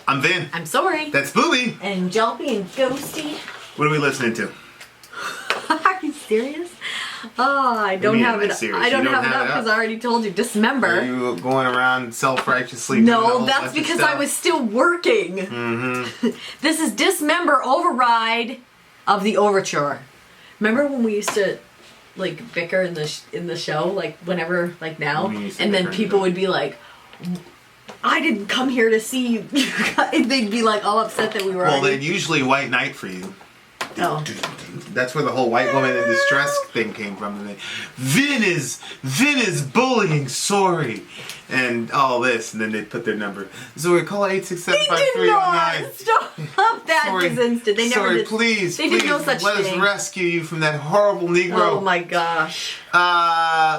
I'm Vin. I'm Sori. That's Booby. And Jelpy and Ghosty. What are we listening to? Are you serious? Oh, I don't have it. I don't have it up because I already told you. Dismember. Are you going around self-righteously? No, that's because I was still working. Mm-hmm. This is Dismember-Override of the Overture. Remember when we used to like bicker in the show, like whenever, like now, and then people would be like, I didn't come here to see you. They'd be like all upset that we were. Well, they'd usually white knight for you. Oh. That's where the whole white woman in distress thing came from. Vin is bullying Sori, and all this, and then they put their number. Sori, call 867-5309. Stop that Sori, this instant. They never Sori, did. please, they did no such let thing. us rescue you from that horrible Negro. Oh my gosh.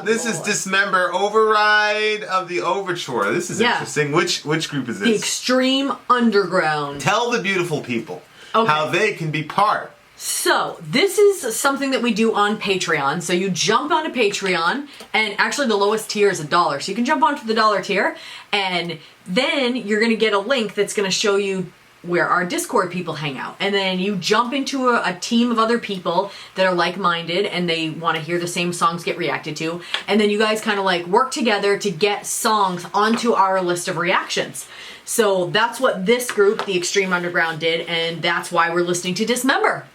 This is Dismember-Override of the Overture. This is interesting. Which group is this? The Extreme Underground. Tell the beautiful people how they can be part. So, this is something that we do on Patreon. So you jump onto Patreon, and actually the lowest tier is $1. So you can jump onto the $1 tier, and then you're going to get a link that's going to show you where our Discord people hang out. And then you jump into a team of other people that are like-minded, and they want to hear the same songs get reacted to. And then you guys kind of like work together to get songs onto our list of reactions. So that's what this group, the Extreme Underground, did, and that's why we're listening to Dismember.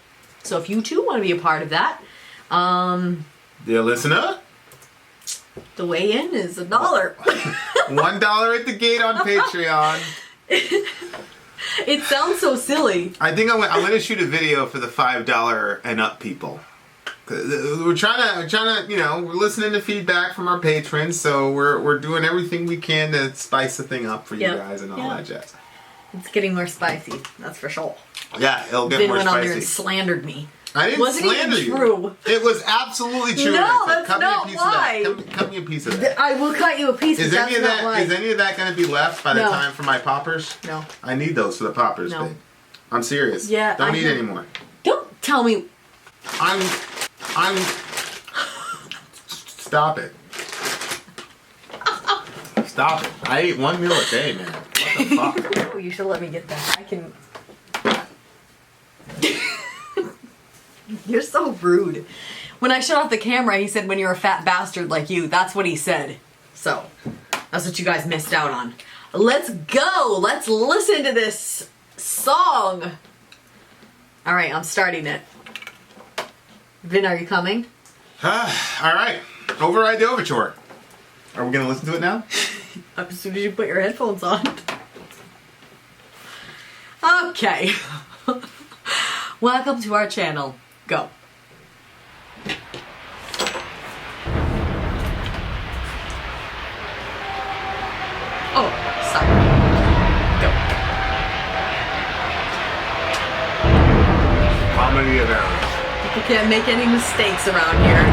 So if you too want to be a part of that, dear listener, the way in is $1. $1 at the gate on Patreon. It sounds so silly. I think I'm going to shoot a video for the $5 and up people. We're trying to, you know, we're listening to feedback from our patrons, so we're doing everything we can to spice the thing up for you guys and all that jazz. It's getting more spicy, that's for sure. Yeah, it'll get Vin more went spicy. on there and slandered me. I didn't slander you. True. It was absolutely true. No, that's cut not me a piece why. Of that. Cut me a piece of that. I will cut you a piece. Is any of that going to be left by the time for my poppers? No. I need those for the poppers. No. Babe. I'm serious. Yeah. Don't need any more. Don't tell me. I'm. Stop it. Stop it. I eat one meal a day, man. What the fuck? Oh, you should let me get that. I can. You're so rude. When I shut off the camera, he said, when you're a fat bastard like you. That's what he said. So, that's what you guys missed out on. Let's go. Let's listen to this song. All right, I'm starting it. Vin, are you coming? All right. Override the Overture. Are we going to listen to it now? As soon as you put your headphones on. Okay. Welcome to our channel. Go. Oh, sorry. Go. Comedy of errors. You can't make any mistakes around here.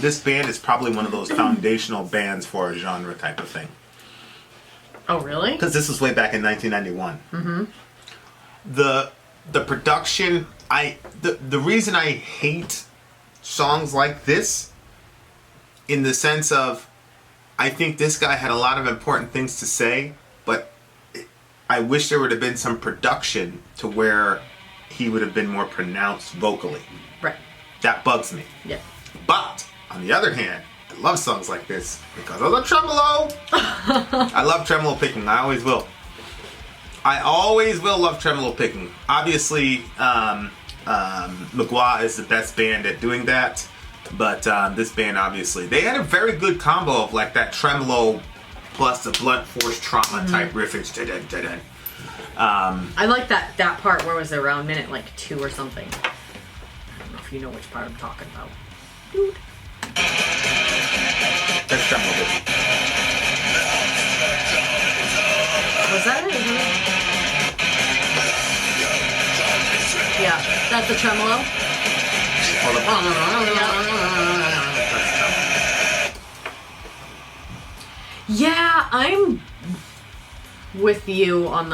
this band is probably one of those foundational bands for a genre type of thing. Oh, really? Because this was way back in 1991. Mm-hmm. The production, the reason I hate songs like this, in the sense of, I think this guy had a lot of important things to say, but I wish there would have been some production to where he would have been more pronounced vocally. Right. That bugs me. Yeah. But, on the other hand, I love songs like this because of the tremolo. I love tremolo picking. I always will. I always will love tremolo picking. Obviously, Magua is the best band at doing that. But this band, obviously, they had a very good combo of like that tremolo plus the blunt force trauma type riffage. I like that part. Where was it? Around minute like 2 or something. I don't know if you know which part I'm talking about. Dude. That's tremolo picking. Was that it? Yeah, that's the tremolo. Yeah, I'm with you on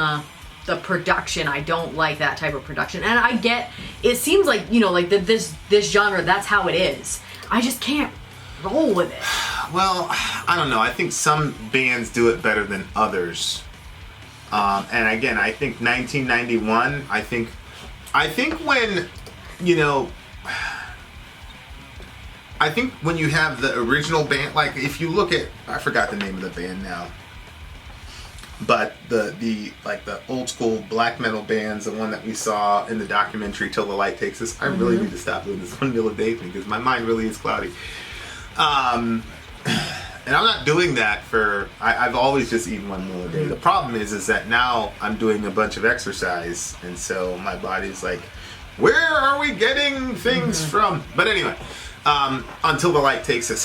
the production. I don't like that type of production, and I get it. Seems like like this genre. That's how it is. I just can't roll with it. Well, I don't know. I think some bands do it better than others. And again, I think 1991. I think when I think when you have the original band, like if you look at, I forgot the name of the band now, but the old school black metal bands, the one that we saw in the documentary Till the Light Takes Us. I really need to stop doing this one middle of day thing because my mind really is cloudy. And I'm not doing that for, I've always just eaten one meal a day. The problem is that now I'm doing a bunch of exercise, and so my body's like, where are we getting things from? But anyway, Until the Light Takes Us.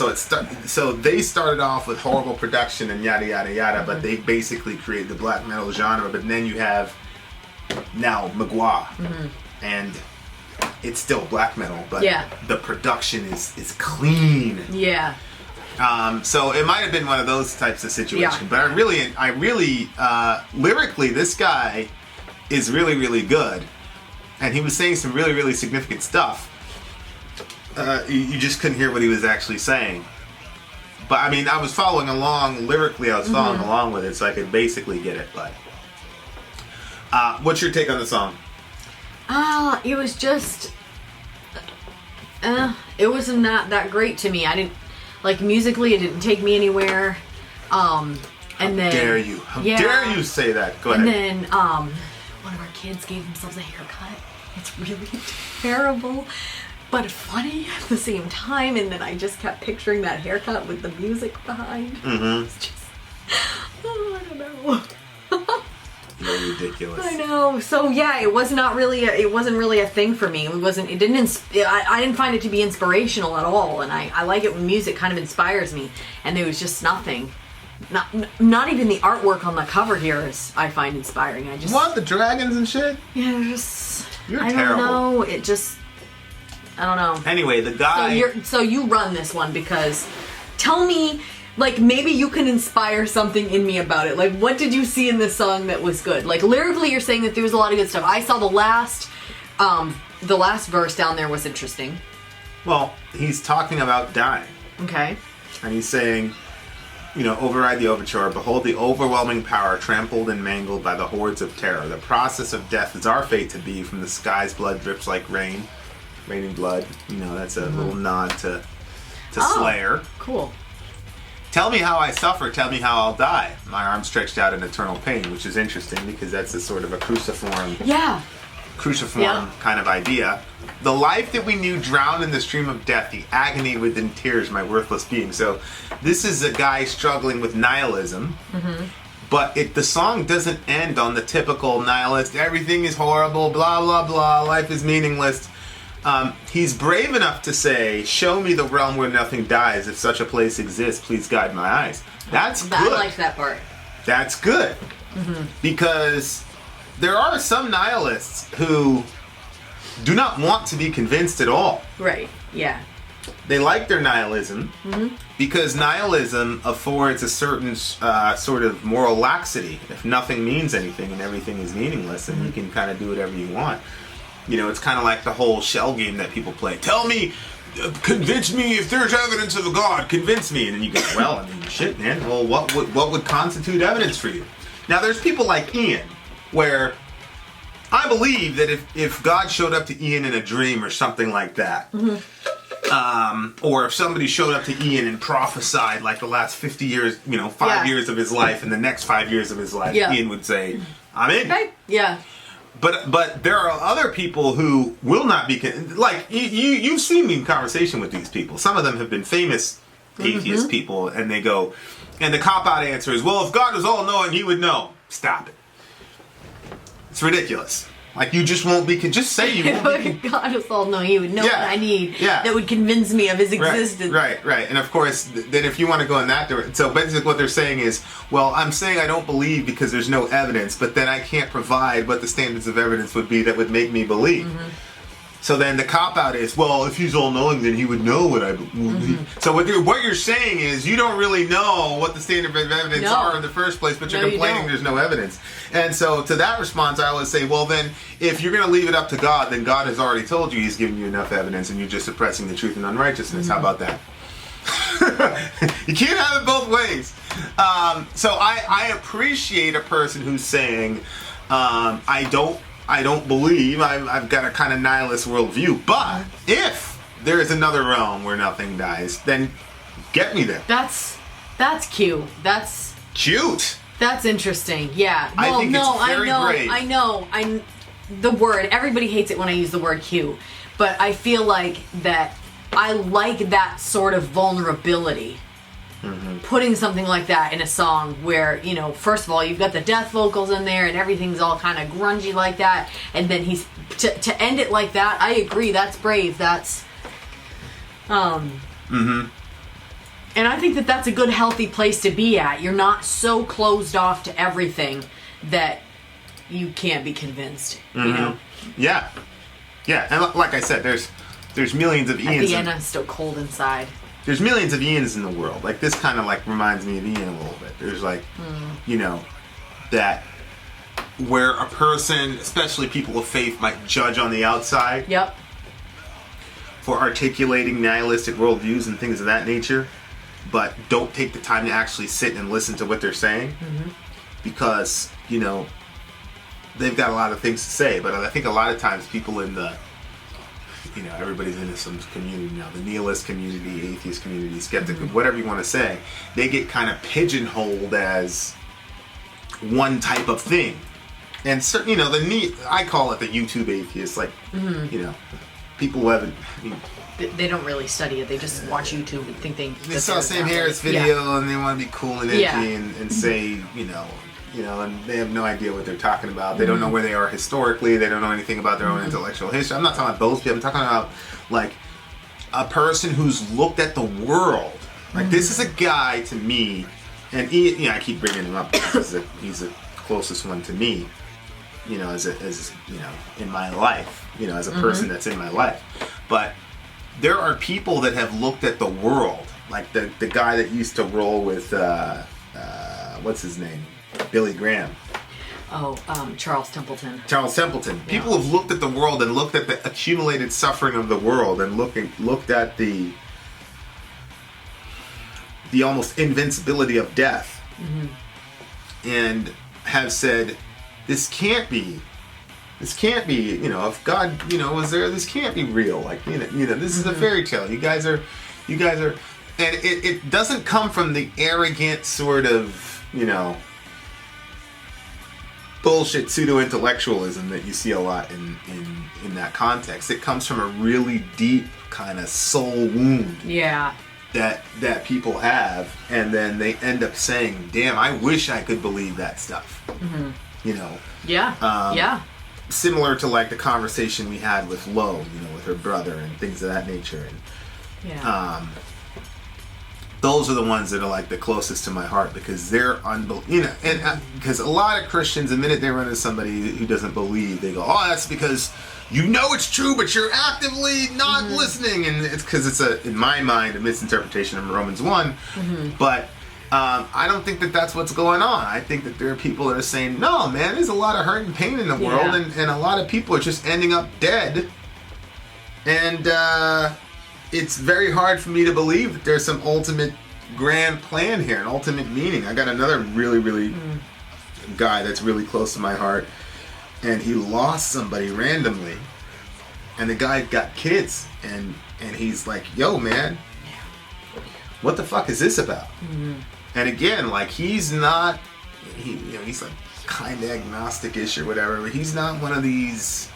So they started off with horrible production and yada yada yada, but they basically created the black metal genre. But then you have now Magua, and it's still black metal, but the production is clean. Yeah. So it might have been one of those types of situations, but I really, lyrically, this guy is really, really good, and he was saying some really, really significant stuff. You just couldn't hear what he was actually saying. But I mean, I was following along lyrically. I was following along with it, so I could basically get it. But what's your take on the song? It was just, it was not that great to me. I didn't. Like, musically, it didn't take me anywhere. And then... How dare you say that? Go ahead. And then, one of our kids gave themselves a haircut. It's really terrible, but funny at the same time. And then I just kept picturing that haircut with the music behind. It's just... I don't know. You're ridiculous. I know. So yeah, it wasn't really a thing for me. I didn't find it to be inspirational at all. And I like it when music kind of inspires me. And there was just nothing. Not even the artwork on the cover here I find inspiring. What, the dragons and shit? Yeah, You're I terrible. don't know. I don't know. Anyway, the guy. So you run this one because tell me. Like, maybe you can inspire something in me about it. Like, what did you see in this song that was good? Like, lyrically, you're saying that there was a lot of good stuff. I saw the last verse down there was interesting. Well, he's talking about dying. Okay. And he's saying, override the overture. Behold the overwhelming power trampled and mangled by the hordes of terror. The process of death is our fate to be. From the sky's blood drips like rain. Raining blood. That's a little nod to Slayer. Cool. Tell me how I suffer, tell me how I'll die. My arm stretched out in eternal pain, which is interesting because that's a sort of a cruciform kind of idea. The life that we knew drowned in the stream of death, the agony within tears, my worthless being. So this is a guy struggling with nihilism, but the song doesn't end on the typical nihilist, everything is horrible, blah, blah, blah, life is meaningless. He's brave enough to say, show me the realm where nothing dies. If such a place exists, please guide my eyes. That's good. I like that part. That's good. Because there are some nihilists who do not want to be convinced at all. Right, yeah. they like their nihilism because nihilism affords a certain sort of moral laxity. If nothing means anything and everything is meaningless, then you can kind of do whatever you want. You know, it's kind of like the whole shell game that people play. Tell me, convince me if there's evidence of a God. Convince me, and then you go, well, I mean, shit, man. Well, what would constitute evidence for you? Now, there's people like Ian, where I believe that if God showed up to Ian in a dream or something like that, or if somebody showed up to Ian and prophesied like the last 50 years, 5 years of his life and the next 5 years of his life, Ian would say, I'm in. Okay. Yeah. But there are other people who will not be, like, you've seen me in conversation with these people. Some of them have been famous atheist people, and they go, and the cop-out answer is, well, if God was all-knowing, he would know. Stop it. It's ridiculous. Like, you just won't be, just say you won't be. If God was all-knowing, he would know what I need that would convince me of his existence. Right. And of course, then if you want to go in that direction, so basically what they're saying is, well, I'm saying I don't believe because there's no evidence, but then I can't provide what the standards of evidence would be that would make me believe. So then the cop-out is, well, if he's all-knowing, then he would know what I believe. So what you're saying is you don't really know what the standards of evidence are in the first place, but you're complaining there's no evidence. And so to that response, I always say, well, then, if you're going to leave it up to God, then God has already told you he's given you enough evidence, and you're just suppressing the truth and unrighteousness. How about that? You can't have it both ways. So I appreciate a person who's saying, I don't believe, I've got a kind of nihilist worldview, but if there is another realm where nothing dies, then get me there. That's cute. That's cute. That's interesting. Yeah. Well, I think it's very brave. I know. The word, everybody hates it when I use the word cute, but I feel like that I like that sort of vulnerability. Putting something like that in a song where, first of all, you've got the death vocals in there and everything's all kind of grungy like that, and then he's to end it like that. I agree, that's brave. That's and I think that that's a good, healthy place to be at. You're not so closed off to everything that you can't be convinced. You know? Yeah, and like I said, there's millions of Ians. At the end, I'm still cold inside. There's millions of Ians in the world. Like, this kind of like reminds me of Ian a little bit. There's like, that where a person, especially people of faith, might judge on the outside. Yep. For articulating nihilistic worldviews and things of that nature, but don't take the time to actually sit and listen to what they're saying, because they've got a lot of things to say. But I think a lot of times people in the everybody's into some community now, the nihilist community, atheist community, skeptic, whatever you want to say, they get kind of pigeonholed as one type of thing. And so, I call it the YouTube atheist, like, people who haven't, they don't really study it. They just watch YouTube and think they saw Sam Harris video and they want to be cool and edgy and say, and they have no idea what they're talking about. They don't know where they are historically. They don't know anything about their own intellectual history. I'm not talking about those people. I'm talking about, like, a person who's looked at the world. Like, this is a guy, to me, and I keep bringing him up because he's the closest one to me, as in my life, as a person that's in my life. But there are people that have looked at the world, like the guy that used to roll with, what's his name? Billy Graham. Oh, Charles Templeton. Charles Templeton. Yeah. People have looked at the world and looked at the accumulated suffering of the world and looked at the almost invincibility of death, and have said, this can't be, if God, was there, this can't be real. Like, this is a fairy tale. You guys are, and it doesn't come from the arrogant sort of, bullshit pseudo-intellectualism that you see a lot in that context. It comes from a really deep kind of soul wound that people have, and then they end up saying, damn, I wish I could believe that stuff. Similar to like the conversation we had with Lo, with her brother and things of that nature. And those are the ones that are like the closest to my heart, because they're unbelievable. And because a lot of Christians, the minute they run into somebody who doesn't believe, they go, "Oh, that's because you know it's true, but you're actively not listening." And it's because it's in my mind, a misinterpretation of Romans 1. But I don't think that that's what's going on. I think that there are people that are saying, "No, man, there's a lot of hurt and pain in the world, and a lot of people are just ending up dead." And it's very hard for me to believe that there's some ultimate grand plan here, an ultimate meaning. I got another really guy that's really close to my heart, and he lost somebody randomly, and the guy got kids, and he's like, "Yo, man, what the fuck is this about?" And again, like, he's not, he's like kind of agnostic-ish or whatever, but he's not one of these,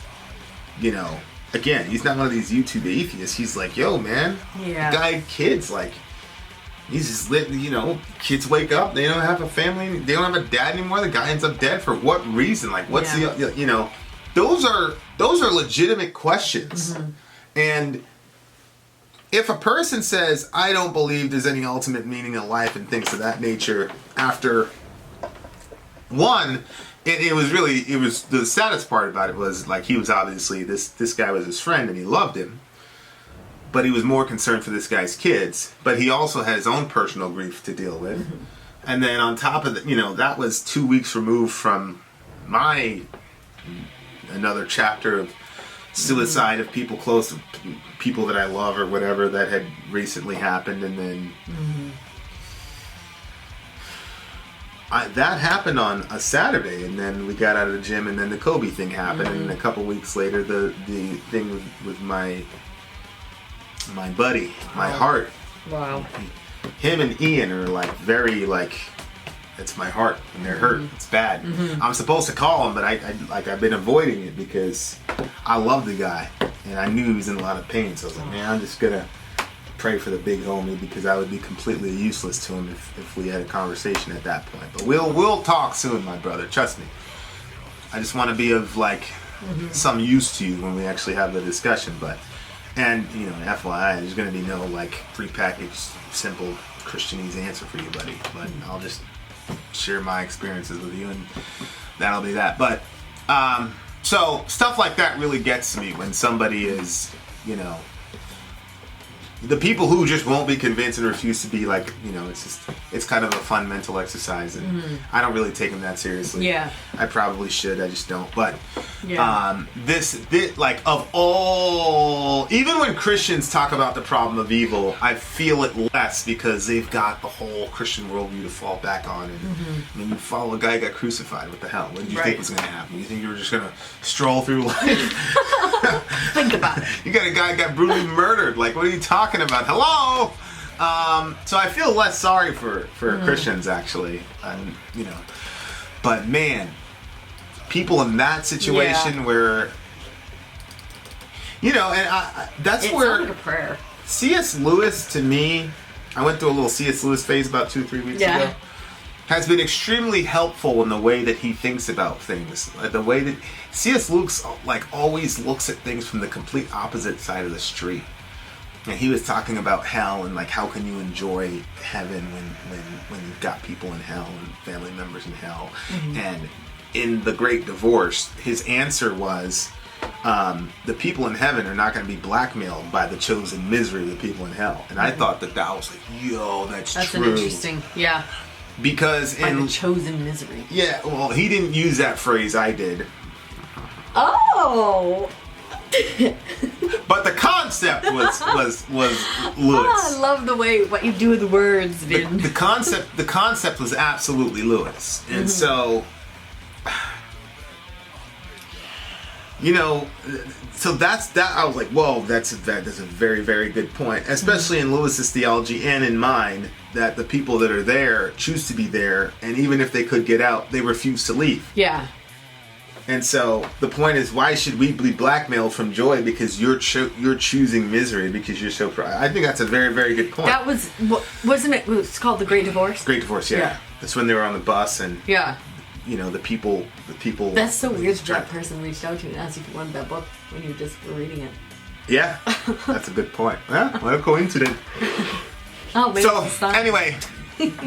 again, he's not one of these YouTube atheists. He's like, "Yo, man, the guy had kids, like, he's just kids wake up, they don't have a family, they don't have a dad anymore, the guy ends up dead for what reason? Like, what's those are legitimate questions. And if a person says, "I don't believe there's any ultimate meaning in life," and things of that nature, after one, it was the saddest part about it was, like, he was obviously, this guy was his friend and he loved him, but he was more concerned for this guy's kids, but he also had his own personal grief to deal with. And then on top of that, that was 2 weeks removed from another chapter of suicide of people close, people that I love or whatever, that had recently happened. And then that happened on a Saturday, and then we got out of the gym, and then the Kobe thing happened, and a couple weeks later the thing with my buddy, my heart. Wow. Him and Ian are like very like, it's my heart, and they're hurt. It's bad. I'm supposed to call him, but I've been avoiding it because I love the guy, and I knew he was in a lot of pain. So I was like, man, I'm just gonna pray for the big homie, because I would be completely useless to him if we had a conversation at that point. But we'll talk soon, my brother. Trust me. I just want to be of like some use to you when we actually have the discussion. But FYI, there's gonna be no like prepackaged simple Christianese answer for you, buddy. But I'll just share my experiences with you, and that'll be that. But so stuff like that really gets to me when somebody is, the people who just won't be convinced and refuse to be like, it's kind of a fun mental exercise, and I don't really take them that seriously. I probably should, I just don't. But this like, of all, even when Christians talk about the problem of evil, I feel it less, because they've got the whole Christian worldview to fall back on. And I mean, you follow a guy who got crucified. What the hell? What did you think was going to happen? You think you were just going to stroll through life? Think about it. You got a guy who got brutally murdered. Like, what are you talking about? Hello? So I feel less sorry for Christians, actually. And, but man, people in that situation where, and that's where like a prayer. C.S. Lewis, to me, I went through a little C.S. Lewis phase about 2-3 weeks ago, has been extremely helpful in the way that he thinks about things. The way that C.S. Lewis always looks at things from the complete opposite side of the street. And he was talking about hell, and like, how can you enjoy heaven when you've got people in hell and family members in hell. And in The Great Divorce, his answer was, the people in heaven are not going to be blackmailed by the chosen misery of the people in hell. And I thought that was like, yo, that's true. That's an interesting, because by the chosen misery. Yeah, well, he didn't use that phrase, I did. Oh! But the concept was Lewis. I love the way what you do with the words, Vin. The concept was absolutely Lewis. And so so that's that. I was like, whoa, that's a very, very good point, especially in Lewis's theology and in mine, that the people that are there choose to be there, and even if they could get out, they refuse to leave. Yeah. And so the point is, why should we be blackmailed from joy because you're choosing misery because you're so proud? I think that's a very, very good point. That was, wasn't it? It was called The Great Divorce. Great Divorce, yeah. That's when they were on the bus, and the people. That's so weird that person reached out to you and asked if you wanted that book when you just were reading it. Yeah, that's a good point. Yeah, what a coincidence. Oh, maybe So it's the sun. anyway,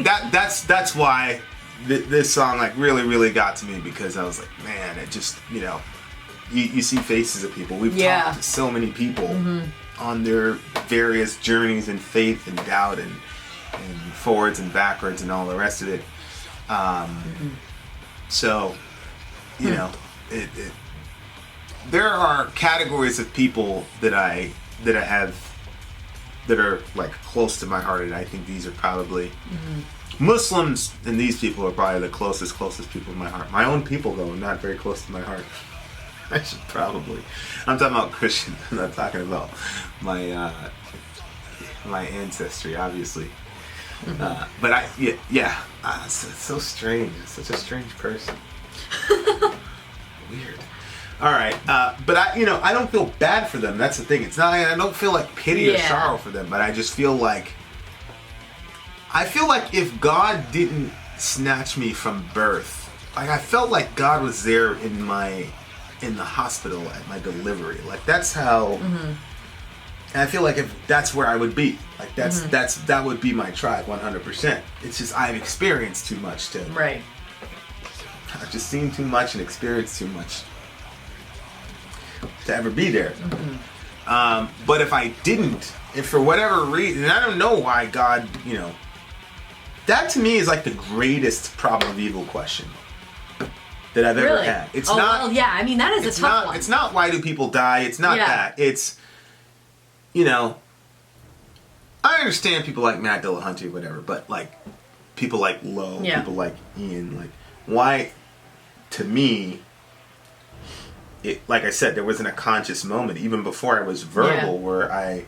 that's why this song like really got to me, because I was like, man, it just, you see faces of people. We've talked to so many people on their various journeys in faith and doubt and forwards and backwards and all the rest of it. So, there are categories of people that I have that are like close to my heart, and I think these are probably Muslims, and these people are probably the closest people to my heart. My own people, though, are not very close to my heart. I should probably. I'm talking about Christian. I'm not talking about my my ancestry, obviously. But it's so strange. It's such a strange person. Weird. All right, but I don't feel bad for them. That's the thing. It's not. I don't feel like pity or sorrow for them, but I just feel like. I feel like if God didn't snatch me from birth, like I felt like God was there in the hospital at my delivery. Like that's how. And I feel like if that's where I would be, like that would be my tribe, 100%. It's just I've experienced too much to. Right. I've just seen too much and experienced too much to ever be there. But if I didn't, if for whatever reason, and I don't know why God, that to me is like the greatest problem of evil question that I've ever had. It's not. Well, yeah. I mean, that is a tough one. It's not why do people die. It's not that. It's, I understand people like Matt Dillahunty or whatever, but like people like Lowe, people like Ian, like why? To me, it, like I said, there wasn't a conscious moment, even before I was verbal, where I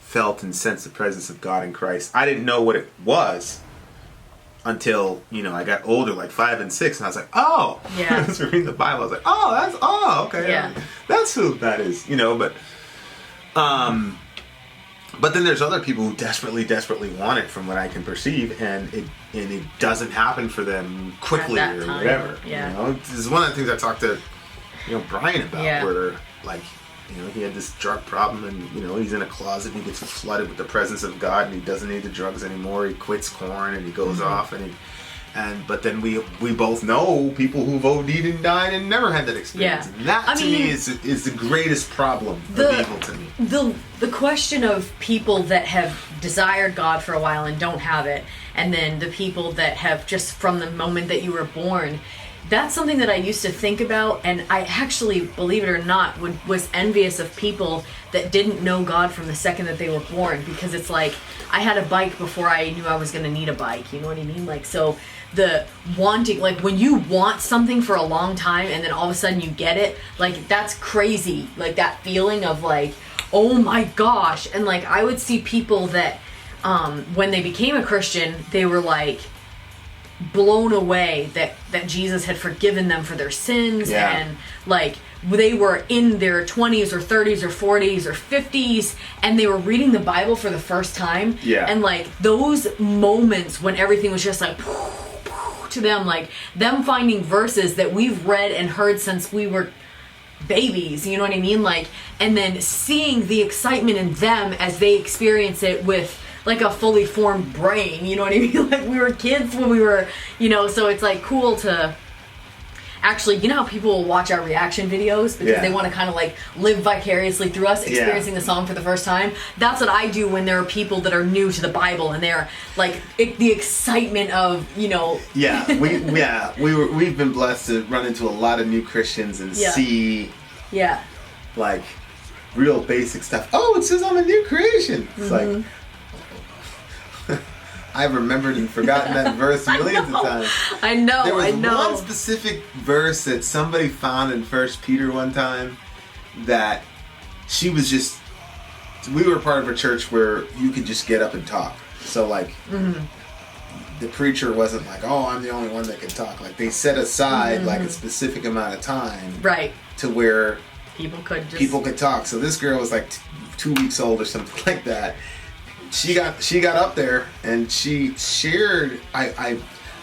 felt and sensed the presence of God in Christ. I didn't know what it was until, I got older, like 5 and 6, and I was like, oh, I was reading the Bible. I was like, okay, that's who that is, but then there's other people who desperately want it, from what I can perceive, and it doesn't happen for them quickly or whatever. This is one of the things I talked to Brian about, where like he had this drug problem, and he's in a closet and he gets flooded with the presence of God, and he doesn't need the drugs anymore. He quits corn and he goes off, but then we both know people who've OD'd and died and never had that experience. And that to me is the greatest problem of evil to me. The question of people that have desired God for a while and don't have it, and then the people that have just from the moment that you were born. That's something that I used to think about, and I actually, believe it or not, was envious of people that didn't know God from the second that they were born, because it's like, I had a bike before I knew I was going to need a bike, you know what I mean? Like, so the wanting, like when you want something for a long time and then all of a sudden you get it, like that's crazy, like that feeling of like, oh my gosh. And like I would see people that when they became a Christian, they were like blown away that Jesus had forgiven them for their sins, and like they were in their 20s or 30s or 40s or 50s and they were reading the Bible for the first time, and like those moments when everything was just like to them, like them finding verses that we've read and heard since we were babies, you know what I mean, like, and then seeing the excitement in them as they experience it with like a fully formed brain, you know what I mean? Like we were kids when we were, so it's like cool to actually, how people will watch our reaction videos because they want to kind of like live vicariously through us experiencing the song for the first time. That's what I do when there are people that are new to the Bible and they're like the excitement of, we've been blessed to run into a lot of new Christians and see like real basic stuff. Oh, it says I'm a new creation. It's like I've remembered and forgotten that verse millions of times. I know. There was one specific verse that somebody found in 1 Peter one time that she was just. We were part of a church where you could just get up and talk. So like, the preacher wasn't like, "Oh, I'm the only one that can talk." Like they set aside like a specific amount of time, to where people could talk. So this girl was like 2 weeks old or something like that. She got up there and she shared. I'm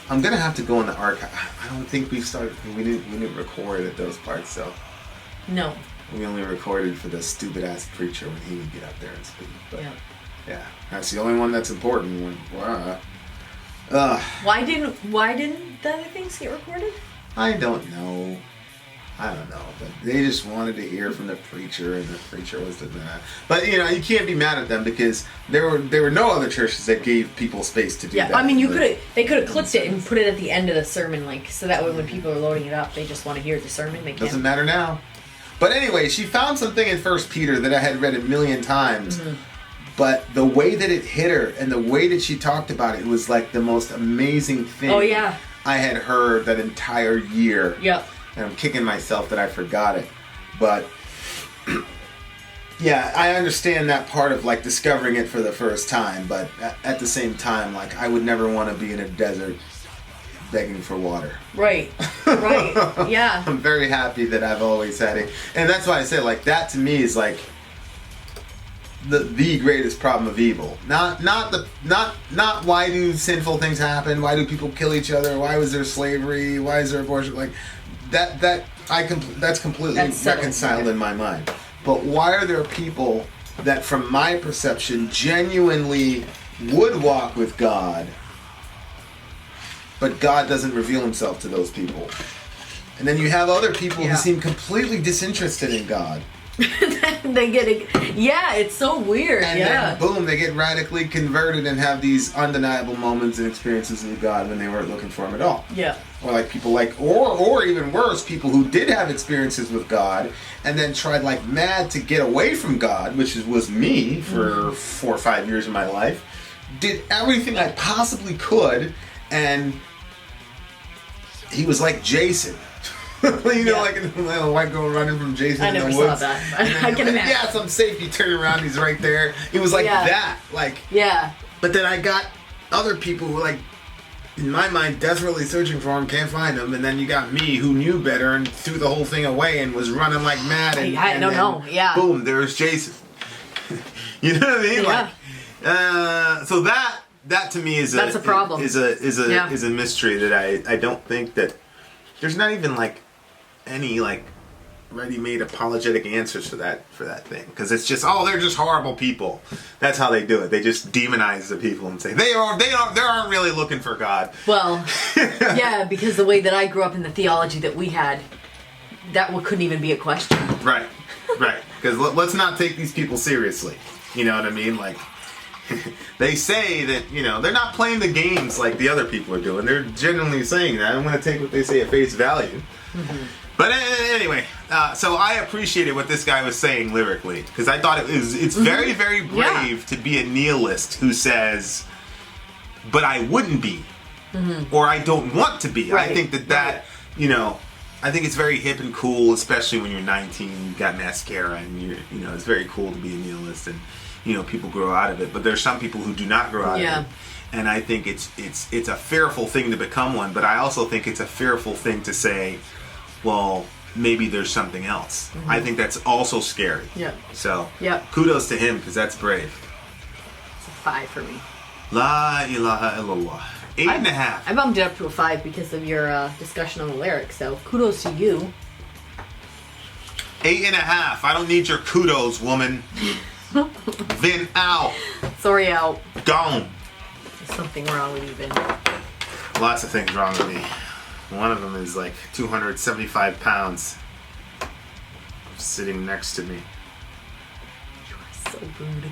gonna have to go in the archive. I don't think we didn't record at those parts, so no. We only recorded for the stupid ass preacher when he would get up there and speak. But Yeah, that's the only one that's important. Wow. Why didn't the other things get recorded? I don't know. But they just wanted to hear from the preacher, and the preacher was doing that. But you can't be mad at them because there were no other churches that gave people space to do that. Yeah, I mean, they could have clipped it and put it at the end of the sermon, like so that way when people are loading it up, they just want to hear the sermon. They can. Doesn't matter now. But anyway, she found something in 1 Peter that I had read a million times. Mm-hmm. But the way that it hit her and the way that she talked about it was like the most amazing thing I had heard that entire year. Yep. And I'm kicking myself that I forgot it. But yeah, I understand that part of like discovering it for the first time. But at the same time, like I would never want to be in a desert begging for water. Right. Yeah. I'm very happy that I've always had it. And that's why I say like that to me is like the greatest problem of evil. Not why do sinful things happen? Why do people kill each other? Why was there slavery? Why is there abortion? Like that's completely reconciled in my mind. But why are there people that, from my perception, genuinely would walk with God, but God doesn't reveal himself to those people? And then you have other people who seem completely disinterested in God. They get it's so weird. And then boom, they get radically converted and have these undeniable moments and experiences with God when they weren't looking for him at all. Yeah. Or like people or even worse, people who did have experiences with God and then tried like mad to get away from God, which was me for 4 or 5 years of my life. Did everything I possibly could, and he was like Jason. Like a little white girl running from Jason in the woods. I never saw that. I can imagine. Yes, I'm safe. You turn around, he's right there. It was like that. Like, yeah. But then I got other people who were like, in my mind, desperately searching for him, can't find him. And then you got me who knew better and threw the whole thing away and was running like mad. And boom, there's Jason. You know what I mean? Yeah. Like, so that to me is that's a problem. Is a mystery that I don't think that there's not even like any like ready-made apologetic answers for that thing, because it's just they're just horrible people. That's how they do it. They just demonize the people and say they aren't really looking for God. Well, yeah, because the way that I grew up in the theology that we had, that couldn't even be a question. Right. Because let's not take these people seriously. You know what I mean? Like they say that they're not playing the games like the other people are doing. They're genuinely saying that. I'm going to take what they say at face value. Mm-hmm. But anyway, so I appreciated what this guy was saying lyrically, because I thought it's very, very brave to be a nihilist who says, but I wouldn't be, or I don't want to be. Right. I think that I think it's very hip and cool, especially when you're 19, you've got mascara, and it's very cool to be a nihilist, and people grow out of it. But there's some people who do not grow out of it. And I think it's a fearful thing to become one, but I also think it's a fearful thing to say, well, maybe there's something else. Mm-hmm. I think that's also scary. Yeah. So, kudos to him, because that's brave. It's a 5 for me. La ilaha illallah. 8.5. I bumped it up to a 5 because of your discussion on the lyrics, so kudos to you. 8.5. I don't need your kudos, woman. Vin out. Sori out. Gone. There's something wrong with you, Vin. Lots of things wrong with me. One of them is like 275 pounds sitting next to me. You are so rude.